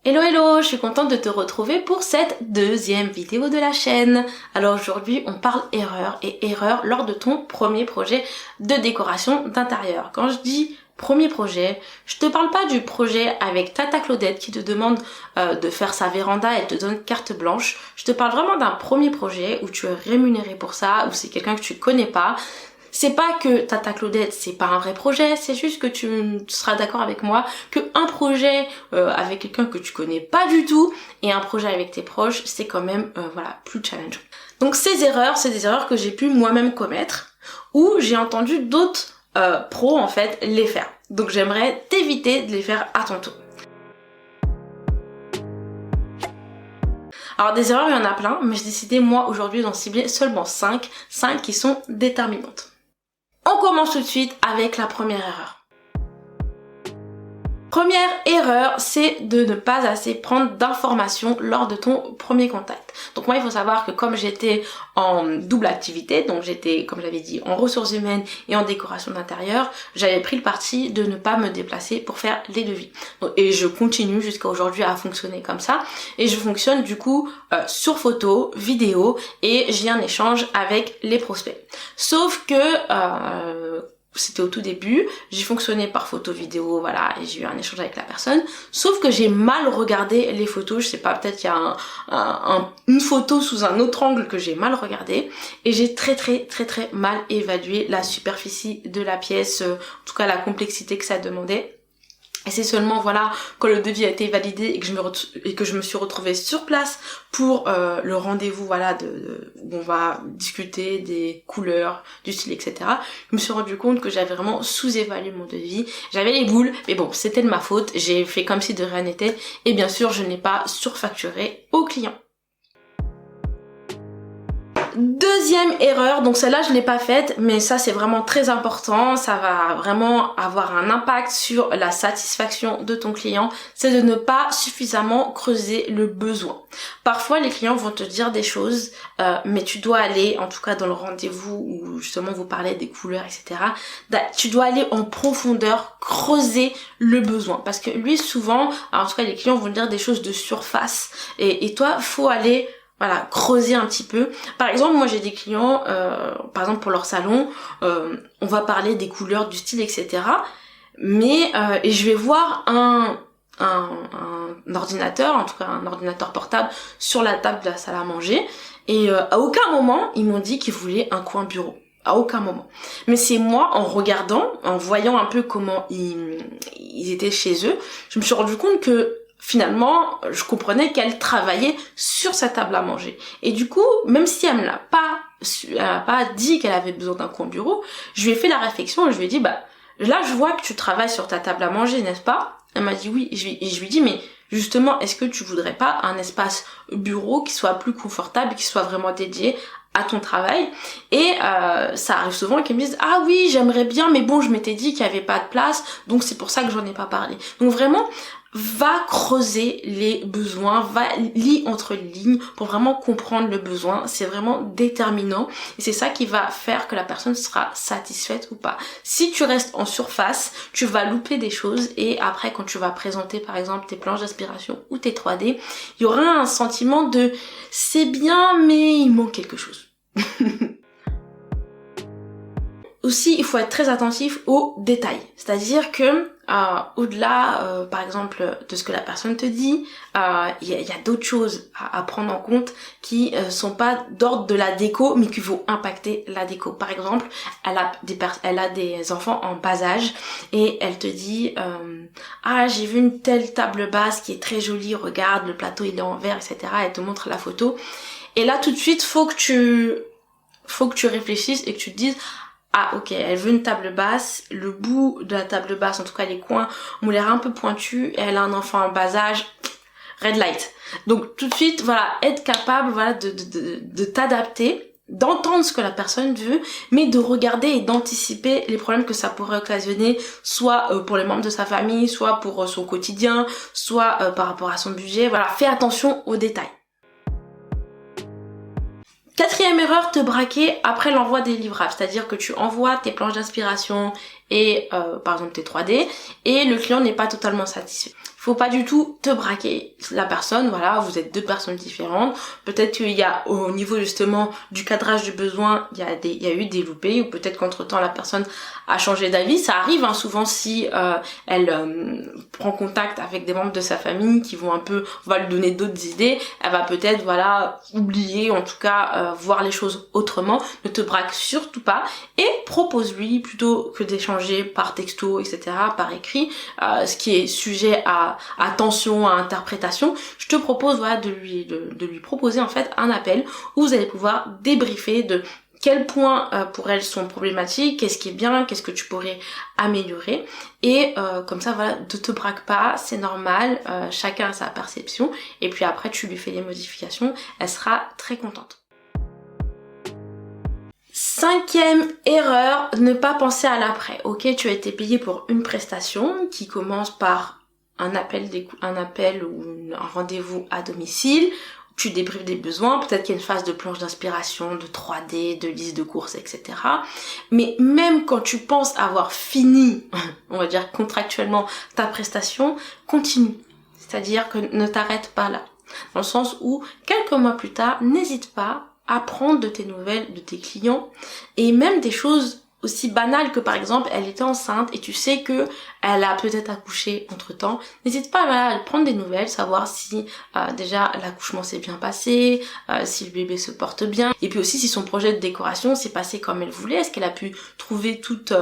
Hello hello, je suis contente de te retrouver pour cette deuxième vidéo de la chaîne. Alors aujourd'hui on parle erreur et erreur lors de ton premier projet de décoration d'intérieur. Quand je dis premier projet, je te parle pas du projet avec Tata Claudette qui te demande de faire sa véranda et elle te donne carte blanche. Je te parle vraiment d'un premier projet où tu es rémunéré pour ça, où c'est quelqu'un que tu connais pas. C'est pas que Tata Claudette, c'est pas un vrai projet, c'est juste que tu seras d'accord avec moi que un projet avec quelqu'un que tu connais pas du tout et un projet avec tes proches, c'est quand même plus challenge. Donc ces erreurs, c'est des erreurs que j'ai pu moi-même commettre ou j'ai entendu d'autres pros en fait les faire. Donc j'aimerais t'éviter de les faire à ton tour. Alors des erreurs, il y en a plein, mais j'ai décidé moi aujourd'hui d'en cibler seulement 5 qui sont déterminantes. On commence tout de suite avec la première erreur. Première erreur, c'est de ne pas assez prendre d'informations lors de ton premier contact. Donc moi, il faut savoir que comme j'étais en double activité, donc j'étais, comme j'avais dit, en ressources humaines et en décoration d'intérieur, j'avais pris le parti de ne pas me déplacer pour faire les devis. Et je continue jusqu'à aujourd'hui à fonctionner comme ça. Et je fonctionne du coup sur photo, vidéo et j'ai un échange avec les prospects. Sauf que c'était au tout début, j'ai fonctionné par photo vidéo, voilà, et j'ai eu un échange avec la personne, sauf que j'ai mal regardé les photos, je sais pas, peut-être qu'il y a une photo sous un autre angle que j'ai mal regardé, et j'ai très mal évalué la superficie de la pièce, en tout cas la complexité que ça demandait. Et c'est seulement quand le devis a été validé et que je me suis retrouvée sur place pour le rendez-vous où on va discuter des couleurs, du style, etc. Je me suis rendu compte que j'avais vraiment sous-évalué mon devis. J'avais les boules, mais bon, c'était de ma faute. J'ai fait comme si de rien n'était. Et bien sûr, je n'ai pas surfacturé au client. Deuxième erreur, donc celle-là je l'ai pas faite, mais ça c'est vraiment très important, ça va vraiment avoir un impact sur la satisfaction de ton client, c'est de ne pas suffisamment creuser le besoin. Parfois les clients vont te dire des choses, mais tu dois aller, en tout cas dans le rendez-vous où justement vous parlez des couleurs, etc., tu dois aller en profondeur, creuser le besoin, parce que lui souvent, en tout cas les clients vont dire des choses de surface, et toi faut aller creuser un petit peu. Par exemple, moi j'ai des clients, par exemple pour leur salon, on va parler des couleurs, du style, etc. Mais et je vais voir un ordinateur, en tout cas un ordinateur portable sur la table de la salle à manger. Et à aucun moment ils m'ont dit qu'ils voulaient un coin bureau. À aucun moment. Mais c'est moi, en regardant, en voyant un peu comment ils étaient chez eux, je me suis rendu compte que finalement, je comprenais qu'elle travaillait sur sa table à manger. Et du coup, même si elle me l'a pas dit qu'elle avait besoin d'un coin bureau, je lui ai fait la réflexion et je lui ai dit, là, je vois que tu travailles sur ta table à manger, n'est-ce pas? Elle m'a dit oui. Et je lui ai dit, mais justement, est-ce que tu voudrais pas un espace bureau qui soit plus confortable, qui soit vraiment dédié à ton travail? Et ça arrive souvent qu'ils me disent, ah oui, j'aimerais bien, mais bon, je m'étais dit qu'il y avait pas de place, donc c'est pour ça que j'en ai pas parlé. Donc vraiment, va creuser les besoins, va lire entre les lignes pour vraiment comprendre le besoin. C'est vraiment déterminant et c'est ça qui va faire que la personne sera satisfaite ou pas. Si tu restes en surface, tu vas louper des choses et après quand tu vas présenter par exemple tes planches d'inspiration ou tes 3D, il y aura un sentiment de c'est bien mais il manque quelque chose. Aussi, il faut être très attentif aux détails. C'est-à-dire que au-delà, par exemple, de ce que la personne te dit, il y a d'autres choses à prendre en compte qui sont pas d'ordre de la déco, mais qui vont impacter la déco. Par exemple, elle a des enfants en bas âge et elle te dit ah, j'ai vu une telle table basse qui est très jolie, regarde, le plateau il est en verre, etc. Elle te montre la photo. Et là, tout de suite, faut que tu réfléchisses et que tu te dises ah ok, elle veut une table basse, le bout de la table basse, en tout cas les coins, ont l'air un peu pointus, et elle a un enfant en bas âge, red light. Donc tout de suite, être capable de t'adapter, d'entendre ce que la personne veut, mais de regarder et d'anticiper les problèmes que ça pourrait occasionner, soit pour les membres de sa famille, soit pour son quotidien, soit par rapport à son budget. Fais attention aux détails. Quatrième erreur, te braquer après l'envoi des livrables, c'est-à-dire que tu envoies tes planches d'inspiration et par exemple tes 3D et le client n'est pas totalement satisfait. Il faut pas du tout te braquer. La personne, voilà, vous êtes deux personnes différentes. Peut-être qu'il y a au niveau justement du cadrage du besoin, il y a eu des loupés, ou peut-être qu'entre-temps la personne a changé d'avis. Ça arrive hein, souvent si elle prend contact avec des membres de sa famille qui vont un peu, va lui donner d'autres idées. Elle va peut-être voilà oublier, en tout cas voir les choses autrement. Ne te braque surtout pas et propose-lui plutôt que d'échanger par texto, etc., par écrit, ce qui est sujet à tension, à interprétation. Je te propose voilà de lui proposer en fait un appel où vous allez pouvoir débriefer de quels points pour elle sont problématiques, qu'est-ce qui est bien, qu'est-ce que tu pourrais améliorer, et comme ça voilà, ne te braque pas, c'est normal, chacun a sa perception, et puis après tu lui fais les modifications, elle sera très contente. 5e erreur, ne pas penser à l'après. Ok, tu as été payé pour une prestation qui commence par un appel ou un rendez-vous à domicile. Tu débriefes des besoins, peut-être qu'il y a une phase de planche d'inspiration, de 3D, de liste de courses, etc. Mais même quand tu penses avoir fini, on va dire contractuellement, ta prestation, continue. C'est-à-dire que ne t'arrête pas là. Dans le sens où, quelques mois plus tard, n'hésite pas à prendre de tes nouvelles, de tes clients, et même des choses aussi banales que par exemple elle était enceinte et tu sais que elle a peut-être accouché entre temps, n'hésite pas à prendre des nouvelles, savoir si déjà l'accouchement s'est bien passé, si le bébé se porte bien, et puis aussi si son projet de décoration s'est passé comme elle voulait, est-ce qu'elle a pu trouver toutes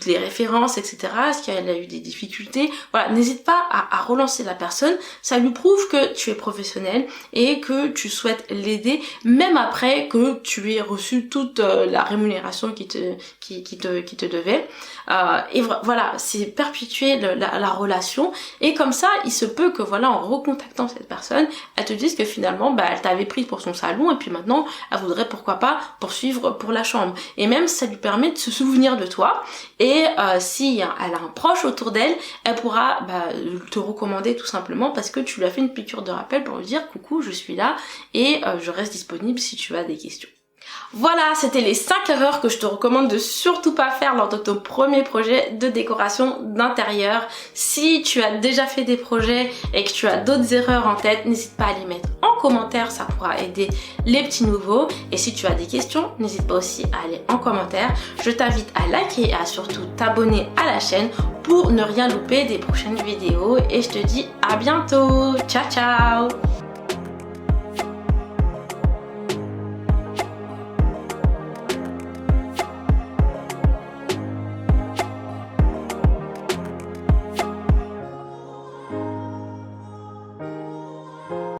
les références, etc., est-ce qu'elle a eu des difficultés. Voilà, n'hésite pas à relancer la personne, ça lui prouve que tu es professionnel et que tu souhaites l'aider, même après que tu aies reçu toute la rémunération qui te devait. Et voilà, c'est perpétuer la relation, et comme ça il se peut que voilà, en recontactant cette personne, elle te dise que finalement elle t'avait pris pour son salon et puis maintenant elle voudrait pourquoi pas poursuivre pour la chambre, et même ça lui permet de se souvenir de toi, et si elle a un proche autour d'elle, elle pourra te recommander tout simplement parce que tu lui as fait une piqûre de rappel pour lui dire coucou, je suis là et je reste disponible si tu as des questions. Voilà, c'était les 5 erreurs que je te recommande de surtout pas faire lors de ton premier projet de décoration d'intérieur. Si tu as déjà fait des projets et que tu as d'autres erreurs en tête, n'hésite pas à les mettre en commentaire, ça pourra aider les petits nouveaux. Et si tu as des questions, n'hésite pas aussi à aller en commentaire. Je t'invite à liker et à surtout t'abonner à la chaîne pour ne rien louper des prochaines vidéos. Et je te dis à bientôt. Ciao ciao.